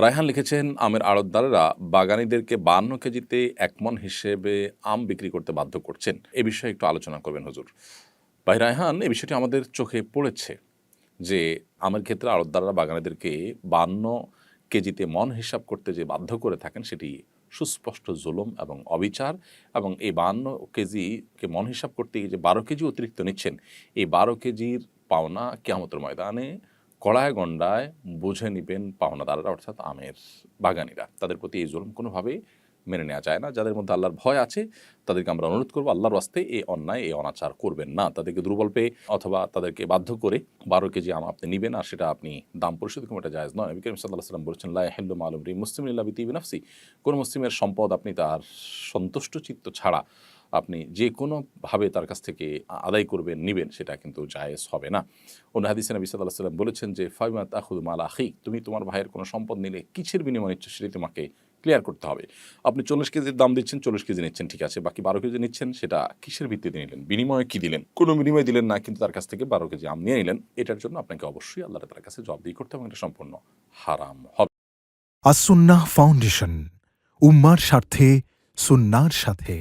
রায়হান লিখেছেন, আমের আড়তদারেরা বাগানীদেরকে 52 কেজিতে ১ মণ হিসেবে আম বিক্রি করতে বাধ্য করছেন। এ বিষয়ে একটু আলোচনা করবেন হুজুর। ভাই রায়হান, এই বিষয়টি আমাদের চোখে পড়েছে যে আমের ক্ষেত্রে আড়তদাররা বাগানীদেরকে 52 কেজিতে মণ হিসাব করতে যে বাধ্য করে থাকেন, সেটি সুস্পষ্ট জুলুম এবং অবিচার। এবং এই 52 কেজিকে মণ হিসাব করতে গিয়ে যে 12 কেজি অতিরিক্ত নিচ্ছেন, এই 12 কেজির পাওনা কিয়ামতের ময়দানে কড়ায় গণ্ডায় বুঝে নিবেন পাওনাদাররা, অর্থাৎ আমের বাগানীরা। তাদের প্রতি এই জুলুম কোনোভাবেই মেনে নেওয়া যায় না। যাদের মধ্যে আল্লাহর ভয় আছে তাদেরকে আমরা অনুরোধ করবো, আল্লাহর ওয়াস্তে এই অন্যায়, এই অনাচার করবেন না। তাদেরকে দুর্বল পেয়ে অথবা তাদেরকে বাধ্য করে 12 কেজি আম আপনি নিবেন আর সেটা আপনি দাম পরিশোধ করবেন, এটা জায়েজ নয়। নবী করিম সাল্লাল্লাহু আলাইহি ওয়াসাল্লাম বলেছেন, লা ইয়াহিল্লু মালু ইমরিইন মুসলিমিন ইল্লা বিতিবি নাফসি। কোনো মুসলিমের সম্পদ আপনি তার সন্তুষ্ট চিত্ত ছাড়া আপনি যে কোনোভাবে তার কাছ থেকে আদায় করবেন, নিবেন, সেটা কিন্তু জায়েজ হবে না। অন্য হাদিসে নবী সাল্লাল্লাহু আলাইহি ওয়াসাল্লাম বলেছেন যে, ফাইমা তাখুযু মাল আখিক, তুমি তোমার ভাইয়ের কোনো সম্পদ নিলে কিসের বিনিময়ে নিচ্ছ সেটি তোমাকে ক্লিয়ার করতে হবে। আপনি 40 কেজির দাম দিচ্ছেন, 40 কেজি নিচ্ছেন, ঠিক আছে, বাকি 12 কেজি নিচ্ছেন, সেটা কিসের ভিত্তিতে নিলেন, বিনিময়ে কি দিলেন? কোনো বিনিময় দিলেন না, কিন্তু তার কাছ থেকে 12 কেজি আম নিয়ে নিলেন। এটার জন্য আপনাকে অবশ্যই আল্লাহ তাআলার কাছে জবাবদিহি করতে হবে এবং এটা সম্পূর্ণ হারাম হবে। আসুন্নাহ ফাউন্ডেশন, উম্মার স্বার্থে সুন্নাহর সাথে।